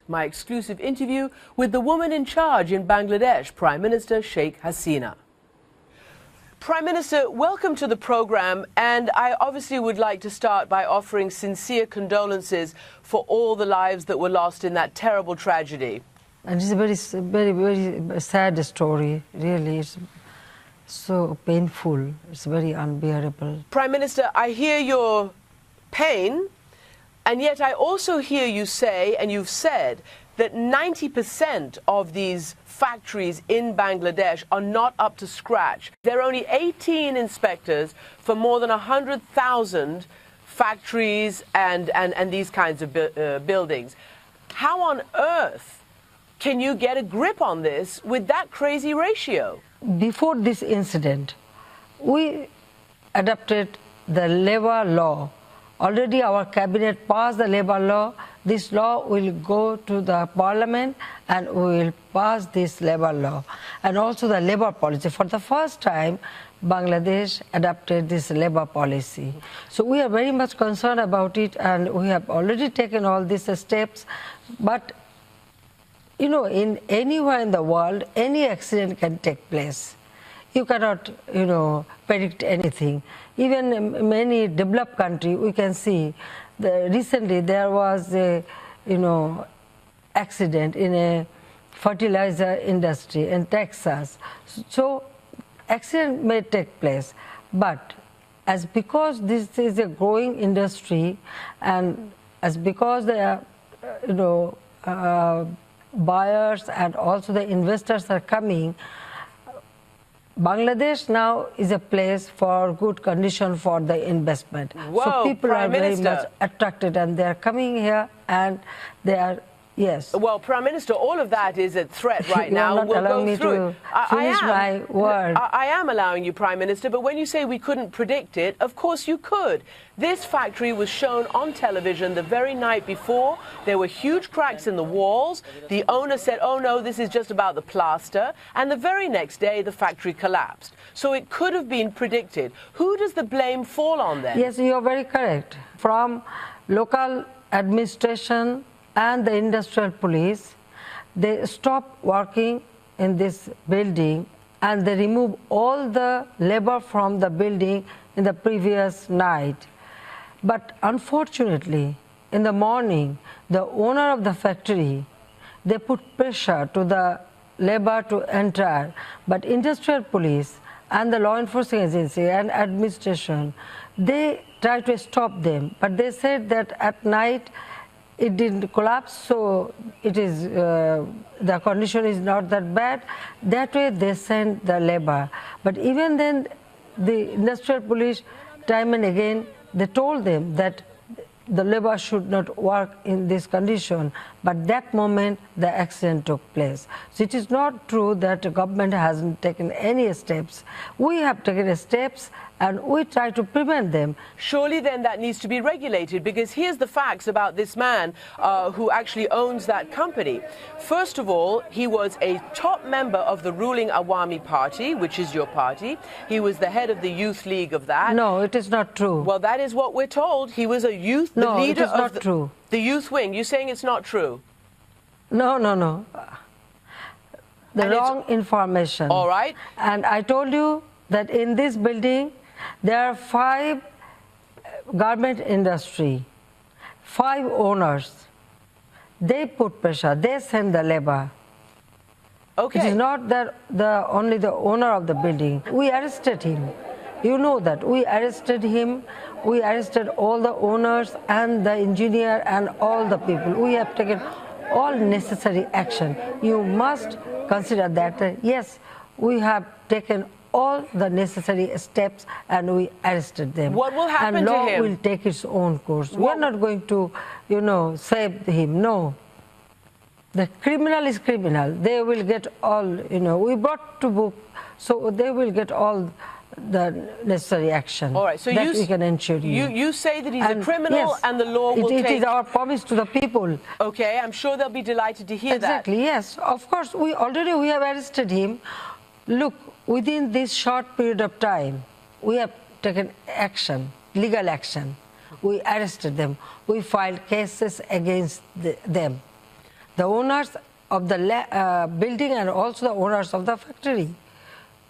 My exclusive interview with the woman in charge in Bangladesh, Prime Minister Sheikh Hasina. Prime Minister, welcome to the program, and I obviously would like to start by offering sincere condolences for all the lives that were lost in that terrible tragedy. And it's a very sad story, really. It's so painful. It's very unbearable. Prime Minister, I hear your pain, and yet I also hear you say, and you've said, that 90% of these factories in Bangladesh are not up to scratch. There are only 18 inspectors for more than 100,000 factories and these kinds of buildings. How on earth can you get a grip on this with that crazy ratio? Before this incident, we adopted the labor law. Already our cabinet passed the labor law. This law will go to the parliament and we will pass this labor law. And also the labor policy. For the first time, Bangladesh adopted this labor policy. So we are very much concerned about it, and we have already taken all these steps. But you know, in anywhere in the world, any accident can take place. You cannot, predict anything. Even in many developed countries, we can see recently there was a, accident in a fertilizer industry in Texas. So accident may take place, but because this is a growing industry, and because there are, buyers and also the investors are coming, Bangladesh now is a place for good condition for the investment. Whoa, so people Prime are very Minister. much attracted, and they are coming here, and they are, yes. Well, Prime Minister, all of that is a threat right You now. are not We'll allowing go me through to it. finish my word. I am allowing you, Prime Minister, but when you say we couldn't predict it, of course you could. This factory was shown on television the very night before. There were huge cracks in the walls. The owner said, oh no, this is just about the plaster. And the very next day, the factory collapsed. So it could have been predicted. Who does the blame fall on then? Yes, you are very correct. From local administration and the industrial police, they stopped working in this building, and they removed all the labor from the building in the previous night. But unfortunately, in the morning, the owner of the factory, they put pressure to the labor to enter, but industrial police and the law enforcement agency and administration, they tried to stop them, but they said that at night it didn't collapse, so it is the condition is not that bad. That way they sent the labor. But even then, the industrial police, time and again, they told them that the labor should not work in this condition, but that moment the accident took place. So it is not true that the government hasn't taken any steps. We have taken steps, and we try to prevent them. Surely then that needs to be regulated, because here's the facts about this man who actually owns that company. First of all, he was a top member of the ruling Awami Party, which is your party. He was the head of the youth league of that. No, it is not true. Well, that is what we're told. He was a youth, the No, leader it is not of true. The youth wing. You're saying it's not true? No. The And wrong information. All right. And I told you that in this building, there are 5 garment industry, 5 owners. They put pressure. They send the labor. Okay. It is not that only the owner of the building. We arrested him. You know that. We arrested him. We arrested all the owners and the engineer and all the people. We have taken all necessary action. You must consider that, yes, we have taken all the necessary steps and we arrested them. What will happen and to law him? will take its own course. We are not going to, save him. No. The criminal is criminal. They will get all, we brought to book, so they will get all the necessary action. All right, so that we can ensure you. You say that he's a criminal, yes, and the law will It take... is our promise to the people. Okay, I'm sure they'll be delighted to hear Exactly, yes. Of course, we have arrested him. Look, within this short period of time, we have taken action, legal action. We arrested them. We filed cases against them. the owners of the building and also the owners of the factory.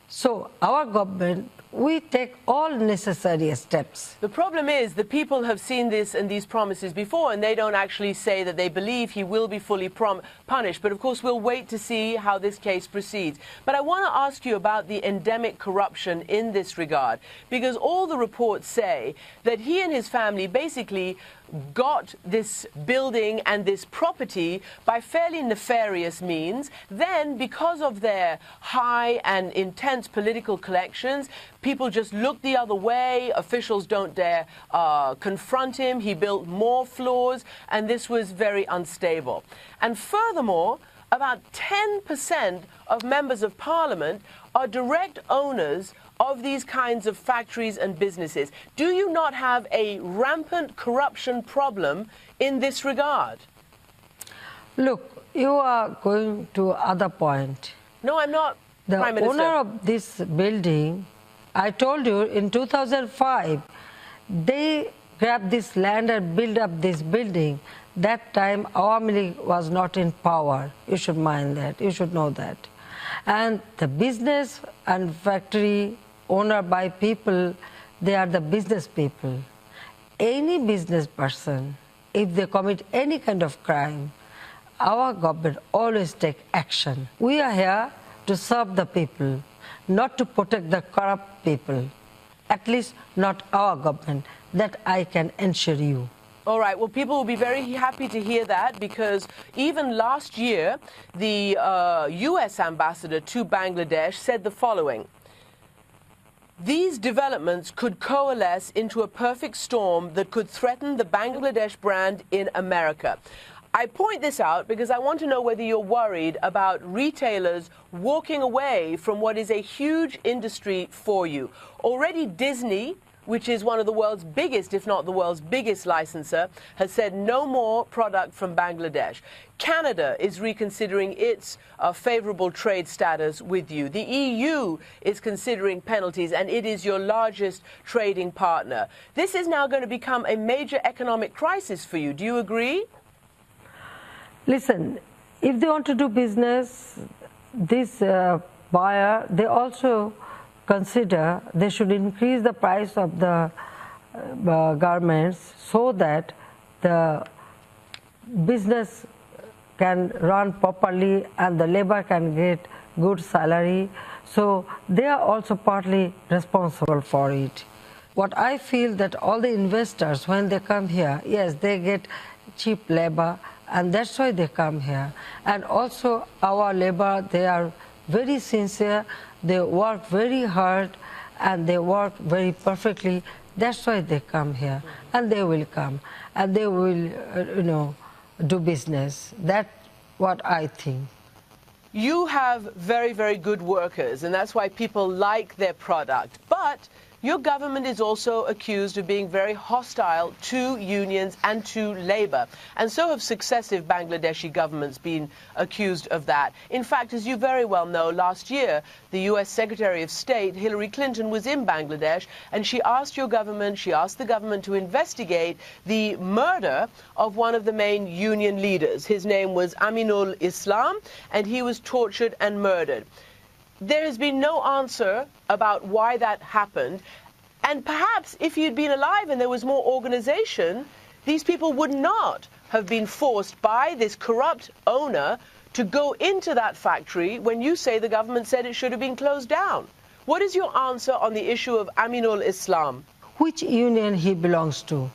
So our government, we take all necessary steps. The problem is the people have seen this and these promises before, and they don't actually say that they believe he will be fully punished. But of course, we'll wait to see how this case proceeds. But I want to ask you about the endemic corruption in this regard, because all the reports say that he and his family basically got this building and this property by fairly nefarious means. Then, because of their high and intense political collections, people just look the other way. Officials don't dare confront him. He built more floors, and this was very unstable. And furthermore, about 10% of members of parliament are direct owners of these kinds of factories and businesses. Do you not have a rampant corruption problem in this regard? Look, you are going to other point. No, I'm not, Prime Minister. The owner of this building, I told you, in 2005, they grabbed this land and built up this building. That time, Awami League was not in power. You should mind that. You should know that. And the business and factory owner by people, they are the business people. Any business person, if they commit any kind of crime, our government always take action. We are here to serve the people, not to protect the corrupt people. At least not our government. That I can assure you. All right. Well, people will be very happy to hear that, because even last year, the U.S. ambassador to Bangladesh said the following: these developments could coalesce into a perfect storm that could threaten the Bangladesh brand in America. I point this out because I want to know whether you're worried about retailers walking away from what is a huge industry for you. Already Disney, which is one of the world's biggest, if not the world's biggest licensor, has said no more product from Bangladesh. Canada is reconsidering its favorable trade status with you. The EU is considering penalties, and it is your largest trading partner. This is now going to become a major economic crisis for you. Do you agree? Listen, if they want to do business, this buyer, they also consider they should increase the price of the garments so that the business can run properly and the labor can get good salary. So they are also partly responsible for it. What I feel that all the investors, when they come here, yes, they get cheap labor, and that's why they come here. And also our labor, they are very sincere. They work very hard and they work very perfectly. That's why they come here, and they will come and they will, do business. That's what I think. You have very, very good workers, and that's why people like their product. But your government is also accused of being very hostile to unions and to labor. And so have successive Bangladeshi governments been accused of that. In fact, as you very well know, last year, the U.S. Secretary of State, Hillary Clinton, was in Bangladesh, and she asked the government to investigate the murder of one of the main union leaders. His name was Aminul Islam, and he was tortured and murdered. There has been no answer about why that happened. And perhaps if you'd been alive and there was more organization, these people would not have been forced by this corrupt owner to go into that factory when you say the government said it should have been closed down. What is your answer on the issue of Aminul Islam? Which union he belongs to?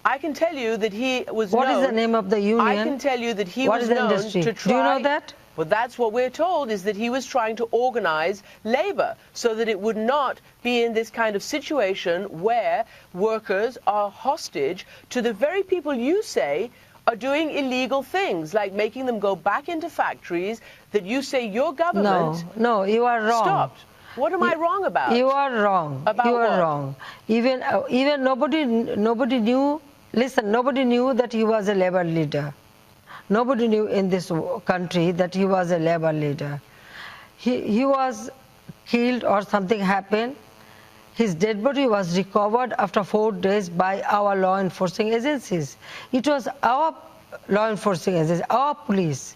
I can tell you that he was known... What is the name of the union? I can tell you that he was known to try... Do you know that? Well, that's what we're told, is that he was trying to organize labor so that it would not be in this kind of situation where workers are hostage to the very people you say are doing illegal things, like making them go back into factories that you say your government... No, you are wrong. Stopped. What am I wrong about? You are wrong. About you are what? wrong. Even nobody knew, listen, nobody knew that he was a labor leader. Nobody knew in this country that he was a labor leader. He was killed or something happened. His dead body was recovered after 4 days by our law enforcing agencies. It was our law enforcement agencies, our police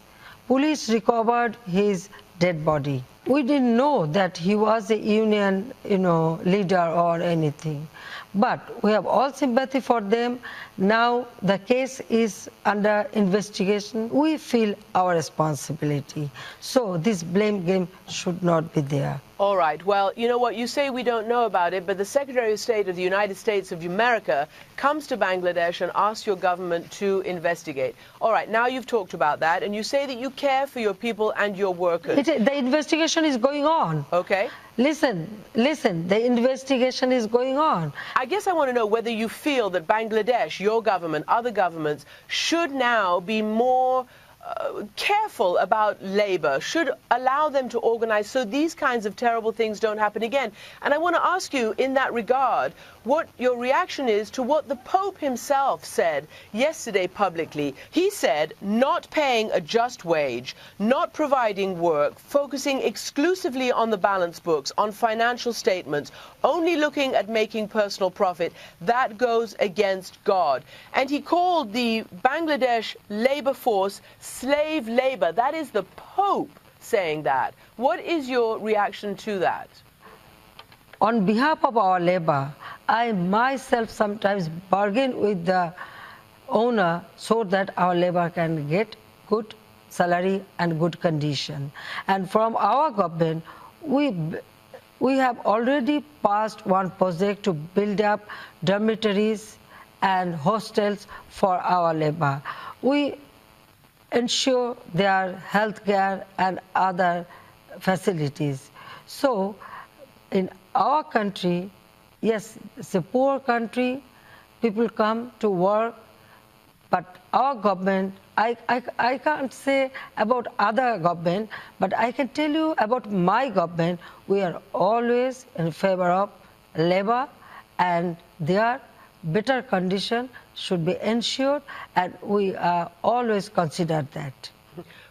recovered his dead body. We didn't know that he was a union, leader or anything. But we have all sympathy for them. Now the case is under investigation. We feel our responsibility. So this blame game should not be there. All right. Well, you know what? You say we don't know about it, but the Secretary of State of the United States of America comes to Bangladesh and asks your government to investigate. All right. Now you've talked about that, and you say that you care for your people and your workers. The investigation is going on. Okay. Listen, the investigation is going on. I guess I want to know whether you feel that Bangladesh, your government, other governments, should now be more careful about labor, should allow them to organize so these kinds of terrible things don't happen again. And I want to ask you in that regard what your reaction is to what the Pope himself said yesterday publicly. He said not paying a just wage, not providing work, focusing exclusively on the balance books, on financial statements, only looking at making personal profit, that goes against God. And he called the Bangladesh labor force slave labor. That is the Pope saying that. What is your reaction to that? On behalf of our labor, I myself sometimes bargain with the owner so that our labor can get good salary and good condition. And from our government, we have already passed one project to build up dormitories and hostels for our labor. We ensure their health care and other facilities. So in our country, yes, it's a poor country, people come to work, but our government, I can't say about other government, but I can tell you about my government. We are always in favor of labor, and their better condition should be ensured, and we always consider that.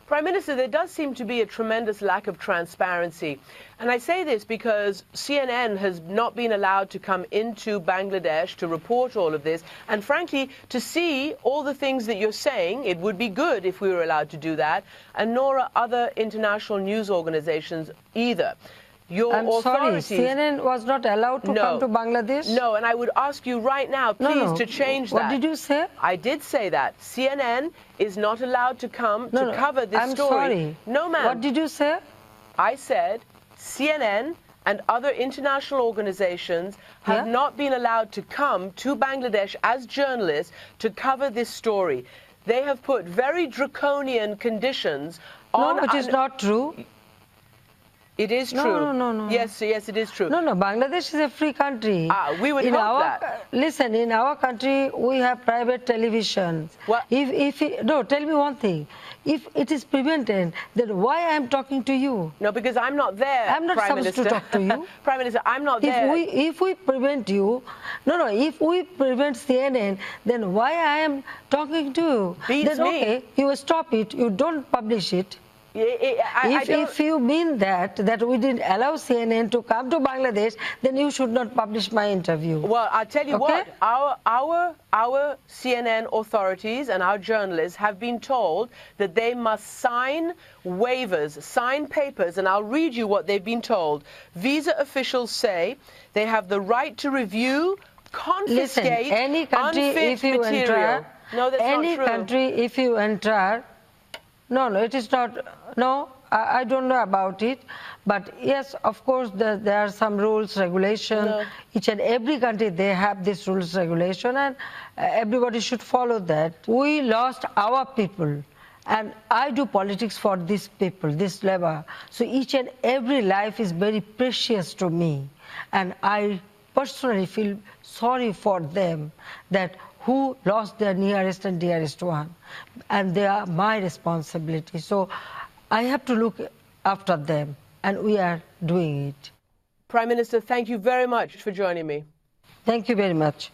Prime Minister, there does seem to be a tremendous lack of transparency. And I say this because CNN has not been allowed to come into Bangladesh to report all of this. And frankly, to see all the things that you're saying, it would be good if we were allowed to do that. And nor are other international news organizations either. I'm sorry, CNN was not allowed to come to Bangladesh? No, and I would ask you right now, please, to change that. What did you say? I did say that. CNN is not allowed to come to cover this story. I'm sorry. No, ma'am. What did you say? I said CNN and other international organizations have not been allowed to come to Bangladesh as journalists to cover this story. They have put very draconian conditions on... No, it is not true. It is true. No. Yes, it is true. No, Bangladesh is a free country. We would hope that. Listen, in our country, we have private televisions. What? Tell me one thing. If it is prevented, then why I am talking to you? No, because I'm not there, I'm not Prime supposed Minister. to talk to you. Prime Minister, I'm not there. If we prevent you, if we prevent CNN, then why I am talking to you? Beats then me. Okay, you stop it, you don't publish it. If you mean that we didn't allow CNN to come to Bangladesh, then you should not publish my interview. Well, I'll tell you what, our CNN authorities and our journalists have been told that they must sign waivers, sign papers, and I'll read you what they've been told. Visa officials say they have the right to review, confiscate, any country, unfit if you material. Enter, No, that's not true. Any country, if you enter, no, it is not. No, I don't know about it. But yes, of course, there are some rules, regulations. No. Each and every country, they have this rules, regulation, and everybody should follow that. We lost our people. And I do politics for these people, this labor. So each and every life is very precious to me. And I personally feel sorry for them that who lost their nearest and dearest one. And they are my responsibility. So I have to look after them, and we are doing it. Prime Minister, thank you very much for joining me. Thank you very much.